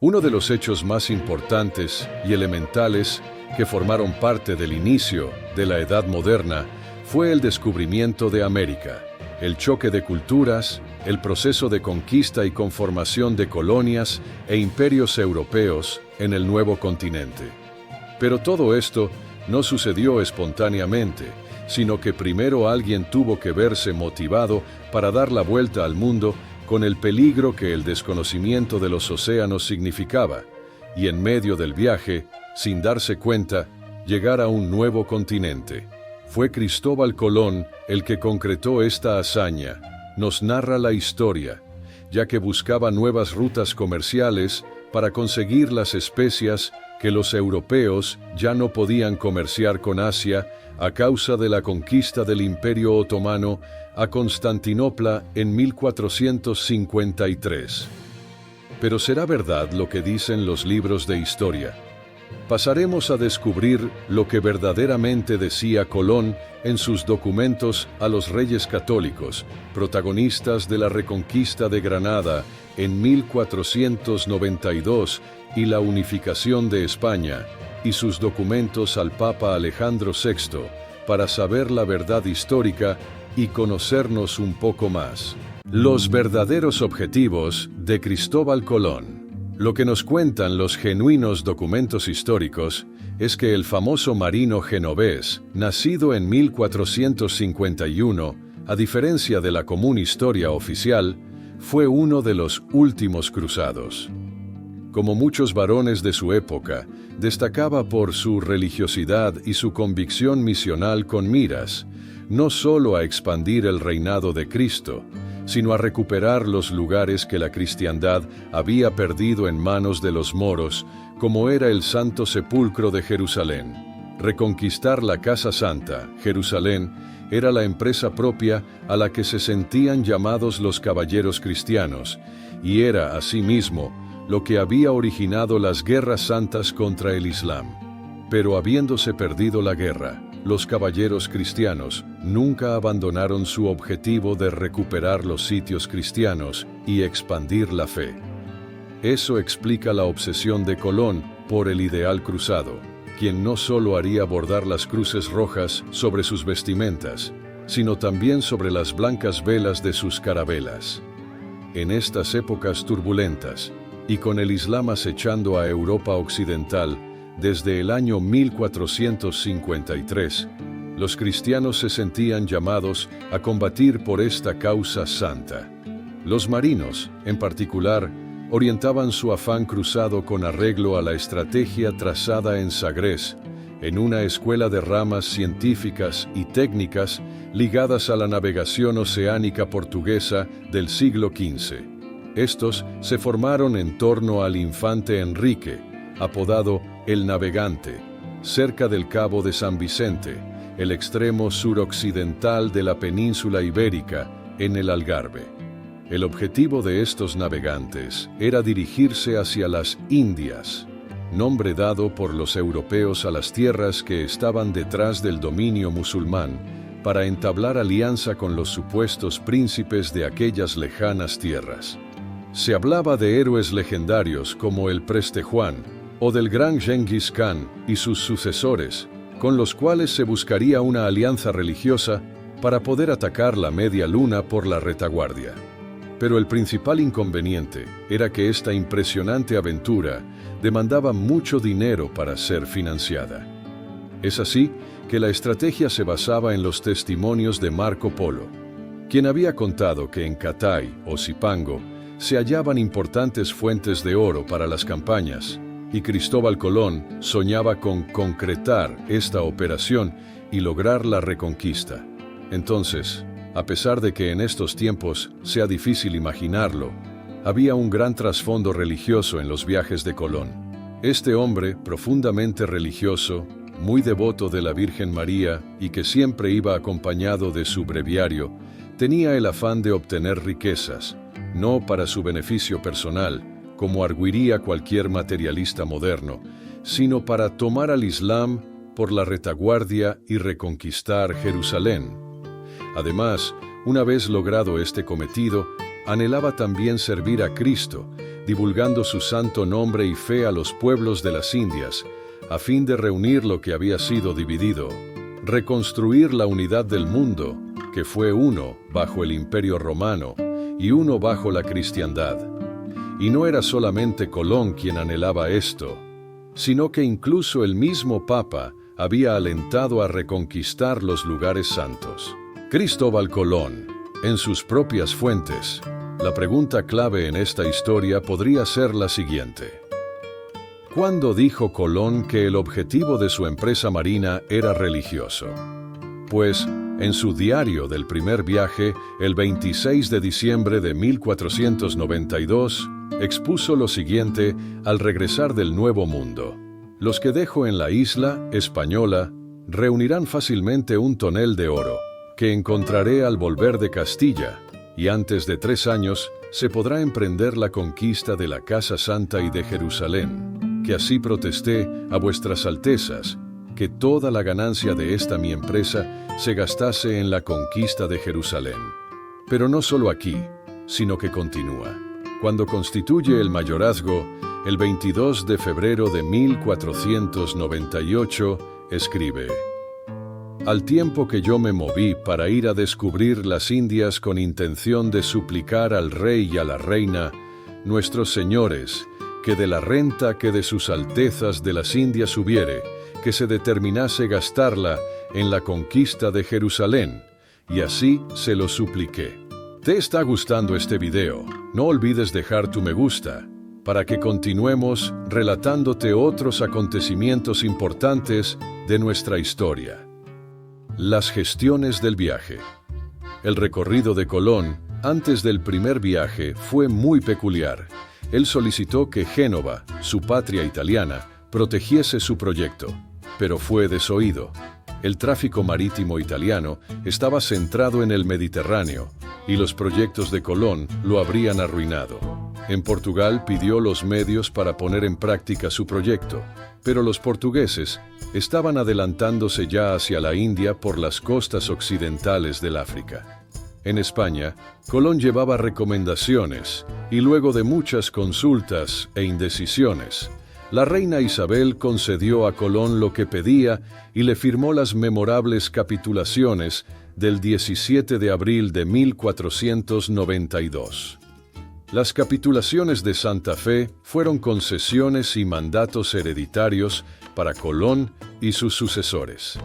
Uno de los hechos más importantes y elementales que formaron parte del inicio de la Edad Moderna fue el descubrimiento de América, el choque de culturas, el proceso de conquista y conformación de colonias e imperios europeos en el nuevo continente. Pero todo esto no sucedió espontáneamente, sino que primero alguien tuvo que verse motivado para dar la vuelta al mundo con el peligro que el desconocimiento de los océanos significaba, y en medio del viaje, sin darse cuenta, llegar a un nuevo continente. Fue Cristóbal Colón el que concretó esta hazaña, nos narra la historia, ya que buscaba nuevas rutas comerciales para conseguir las especias que los europeos ya no podían comerciar con Asia a causa de la conquista del Imperio Otomano a Constantinopla en 1453. Pero ¿será verdad lo que dicen los libros de historia? Pasaremos a descubrir lo que verdaderamente decía Colón en sus documentos a los reyes católicos, protagonistas de la reconquista de Granada en 1492 y la unificación de España, y sus documentos al Papa Alejandro VI, para saber la verdad histórica y conocernos un poco más. Los verdaderos objetivos de Cristóbal Colón. Lo que nos cuentan los genuinos documentos históricos es que el famoso marino genovés, nacido en 1451, a diferencia de la común historia oficial, fue uno de los últimos cruzados. Como muchos varones de su época, destacaba por su religiosidad y su convicción misional con miras, no solo a expandir el reinado de Cristo, sino a recuperar los lugares que la cristiandad había perdido en manos de los moros, como era el Santo Sepulcro de Jerusalén. Reconquistar la Casa Santa, Jerusalén, era la empresa propia a la que se sentían llamados los caballeros cristianos, y era, asimismo, lo que había originado las guerras santas contra el Islam. Pero habiéndose perdido la guerra, los caballeros cristianos nunca abandonaron su objetivo de recuperar los sitios cristianos y expandir la fe. Eso explica la obsesión de Colón por el ideal cruzado, quien no solo haría bordar las cruces rojas sobre sus vestimentas, sino también sobre las blancas velas de sus carabelas. En estas épocas turbulentas, y con el Islam acechando a Europa occidental, desde el año 1453, los cristianos se sentían llamados a combatir por esta causa santa. Los marinos, en particular, orientaban su afán cruzado con arreglo a la estrategia trazada en Sagres, en una escuela de ramas científicas y técnicas ligadas a la navegación oceánica portuguesa del siglo XV. Estos se formaron en torno al infante Enrique, apodado El Navegante, cerca del Cabo de San Vicente, el extremo suroccidental de la península ibérica, en el Algarve. El objetivo de estos navegantes era dirigirse hacia las Indias, nombre dado por los europeos a las tierras que estaban detrás del dominio musulmán, para entablar alianza con los supuestos príncipes de aquellas lejanas tierras. Se hablaba de héroes legendarios como el Preste Juan, o del gran Genghis Khan y sus sucesores, con los cuales se buscaría una alianza religiosa para poder atacar la media luna por la retaguardia. Pero el principal inconveniente era que esta impresionante aventura demandaba mucho dinero para ser financiada. Es así que la estrategia se basaba en los testimonios de Marco Polo, quien había contado que en Catay o Zipango se hallaban importantes fuentes de oro para las campañas, y Cristóbal Colón soñaba con concretar esta operación y lograr la reconquista. Entonces, a pesar de que en estos tiempos sea difícil imaginarlo, había un gran trasfondo religioso en los viajes de Colón. Este hombre, profundamente religioso, muy devoto de la Virgen María y que siempre iba acompañado de su breviario, tenía el afán de obtener riquezas, no para su beneficio personal, como arguiría cualquier materialista moderno, sino para tomar al Islam por la retaguardia y reconquistar Jerusalén. Además, una vez logrado este cometido, anhelaba también servir a Cristo, divulgando su santo nombre y fe a los pueblos de las Indias, a fin de reunir lo que había sido dividido, reconstruir la unidad del mundo, que fue uno bajo el Imperio Romano y uno bajo la cristiandad. Y no era solamente Colón quien anhelaba esto, sino que incluso el mismo Papa había alentado a reconquistar los lugares santos. Cristóbal Colón, en sus propias fuentes, la pregunta clave en esta historia podría ser la siguiente. ¿Cuándo dijo Colón que el objetivo de su empresa marina era religioso? Pues, en su diario del primer viaje, el 26 de diciembre de 1492, expuso lo siguiente al regresar del Nuevo Mundo. Los que dejo en la isla española reunirán fácilmente un tonel de oro, que encontraré al volver de Castilla, y antes de 3 años se podrá emprender la conquista de la Casa Santa y de Jerusalén, que así protesté a vuestras altezas, que toda la ganancia de esta mi empresa se gastase en la conquista de Jerusalén. Pero no solo aquí, sino que continúa. Cuando constituye el mayorazgo, el 22 de febrero de 1498, escribe: Al tiempo que yo me moví para ir a descubrir las Indias con intención de suplicar al rey y a la reina, nuestros señores, que de la renta que de sus altezas de las Indias hubiere, que se determinase gastarla en la conquista de Jerusalén, y así se lo supliqué. ¿Te está gustando este video? No olvides dejar tu me gusta, para que continuemos relatándote otros acontecimientos importantes de nuestra historia. Las gestiones del viaje. El recorrido de Colón, antes del primer viaje, fue muy peculiar. Él solicitó que Génova, su patria italiana, protegiese su proyecto, pero fue desoído. El tráfico marítimo italiano estaba centrado en el Mediterráneo, y los proyectos de Colón lo habrían arruinado. En Portugal pidió los medios para poner en práctica su proyecto, pero los portugueses estaban adelantándose ya hacia la India por las costas occidentales del África. En España, Colón llevaba recomendaciones, y luego de muchas consultas e indecisiones, la reina Isabel concedió a Colón lo que pedía y le firmó las memorables capitulaciones del 17 de abril de 1492. Las capitulaciones de Santa Fe fueron concesiones y mandatos hereditarios para Colón y sus sucesores.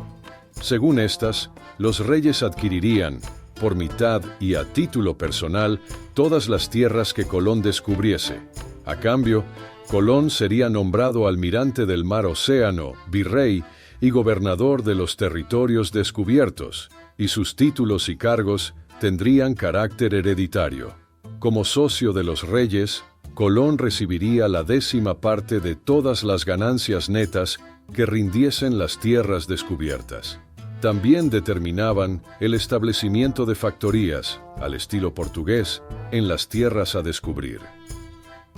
Según estas, los reyes adquirirían, por mitad y a título personal, todas las tierras que Colón descubriese. A cambio, Colón sería nombrado almirante del mar Océano, virrey y gobernador de los territorios descubiertos, y sus títulos y cargos tendrían carácter hereditario. Como socio de los reyes, Colón recibiría la 10ª parte de todas las ganancias netas que rindiesen las tierras descubiertas. También determinaban el establecimiento de factorías, al estilo portugués, en las tierras a descubrir.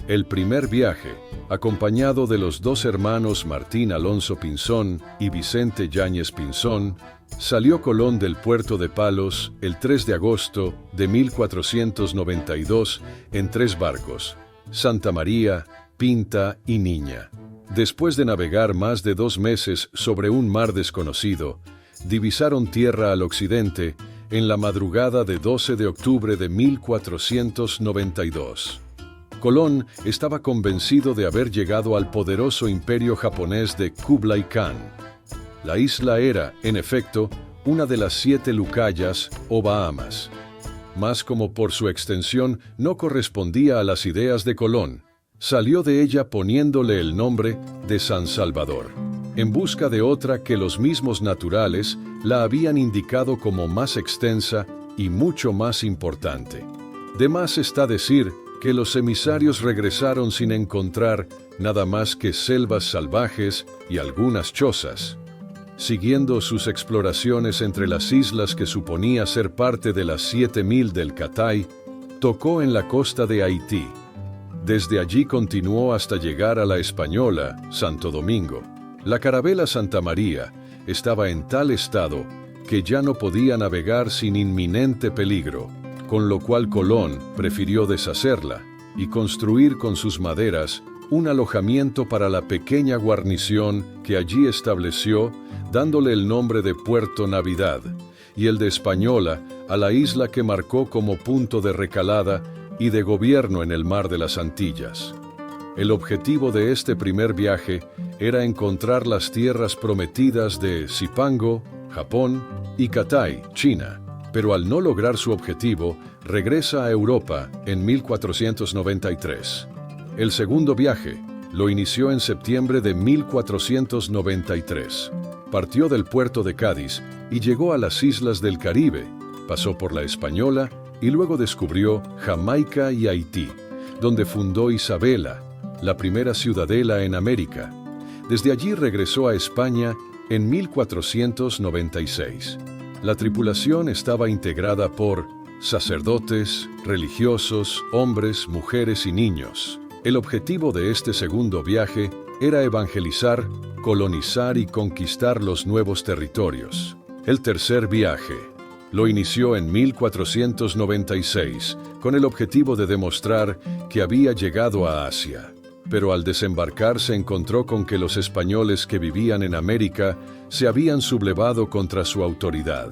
El primer viaje, acompañado de los 2 hermanos Martín Alonso Pinzón y Vicente Yáñez Pinzón, salió Colón del puerto de Palos el 3 de agosto de 1492 en 3 barcos, Santa María, Pinta y Niña. Después de navegar más de 2 meses sobre un mar desconocido, divisaron tierra al occidente en la madrugada de 12 de octubre de 1492. Colón estaba convencido de haber llegado al poderoso imperio japonés de Kublai Khan. La isla era, en efecto, una de las 7 Lucayas o Bahamas. Mas como por su extensión no correspondía a las ideas de Colón, salió de ella poniéndole el nombre de San Salvador, en busca de otra que los mismos naturales la habían indicado como más extensa y mucho más importante. De más está decir que los emisarios regresaron sin encontrar nada más que selvas salvajes y algunas chozas. Siguiendo sus exploraciones entre las islas que suponía ser parte de las 7000 del Catay, tocó en la costa de Haití. Desde allí continuó hasta llegar a la Española, Santo Domingo. La carabela Santa María estaba en tal estado que ya no podía navegar sin inminente peligro, con lo cual Colón prefirió deshacerla, y construir con sus maderas un alojamiento para la pequeña guarnición que allí estableció, dándole el nombre de Puerto Navidad, y el de Española a la isla que marcó como punto de recalada y de gobierno en el mar de las Antillas. El objetivo de este primer viaje era encontrar las tierras prometidas de Zipango, Japón, y Cathay, China, pero al no lograr su objetivo, regresa a Europa en 1493. El segundo viaje lo inició en septiembre de 1493. Partió del puerto de Cádiz y llegó a las islas del Caribe, pasó por la Española y luego descubrió Jamaica y Haití, donde fundó Isabela, la primera ciudadela en América. Desde allí regresó a España en 1496. La tripulación estaba integrada por sacerdotes, religiosos, hombres, mujeres y niños. El objetivo de este segundo viaje era evangelizar, colonizar y conquistar los nuevos territorios. El tercer viaje lo inició en 1496 con el objetivo de demostrar que había llegado a Asia. Pero al desembarcar se encontró con que los españoles que vivían en América se habían sublevado contra su autoridad.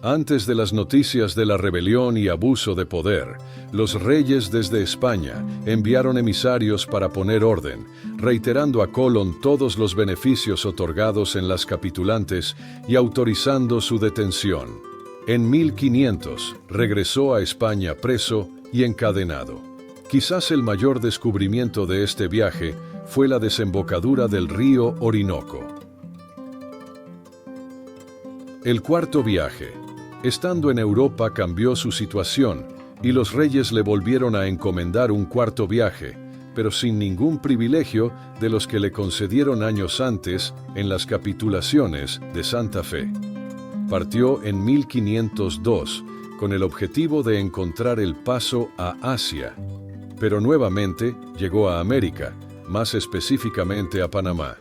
Antes de las noticias de la rebelión y abuso de poder, los reyes desde España enviaron emisarios para poner orden, reiterando a Colón todos los beneficios otorgados en las capitulantes y autorizando su detención. En 1500 regresó a España preso y encadenado. Quizás el mayor descubrimiento de este viaje fue la desembocadura del río Orinoco. El cuarto viaje. Estando en Europa cambió su situación y los reyes le volvieron a encomendar un cuarto viaje, pero sin ningún privilegio de los que le concedieron años antes en las capitulaciones de Santa Fe. Partió en 1502 con el objetivo de encontrar el paso a Asia, pero nuevamente llegó a América, más específicamente a Panamá.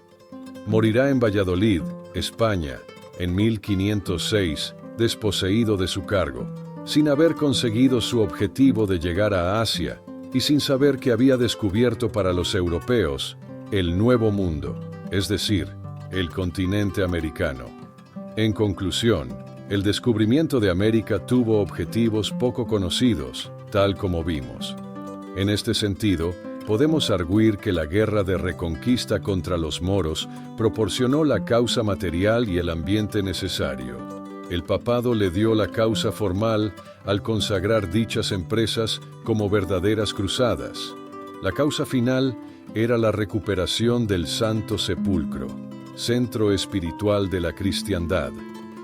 Morirá en Valladolid, España, en 1506, desposeído de su cargo, sin haber conseguido su objetivo de llegar a Asia y sin saber que había descubierto para los europeos el Nuevo Mundo, es decir, el continente americano. En conclusión, el descubrimiento de América tuvo objetivos poco conocidos, tal como vimos. En este sentido, podemos arguir que la guerra de reconquista contra los moros proporcionó la causa material y el ambiente necesario. El papado le dio la causa formal al consagrar dichas empresas como verdaderas cruzadas. La causa final era la recuperación del Santo Sepulcro, centro espiritual de la cristiandad,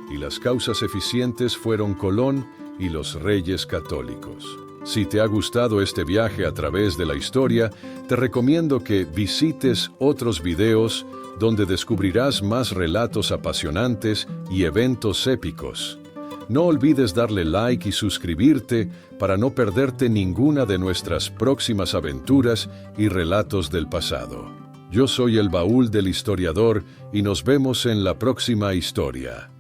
y las causas eficientes fueron Colón y los reyes católicos. Si te ha gustado este viaje a través de la historia, te recomiendo que visites otros videos donde descubrirás más relatos apasionantes y eventos épicos. No olvides darle like y suscribirte para no perderte ninguna de nuestras próximas aventuras y relatos del pasado. Yo soy el Baúl del Historiador y nos vemos en la próxima historia.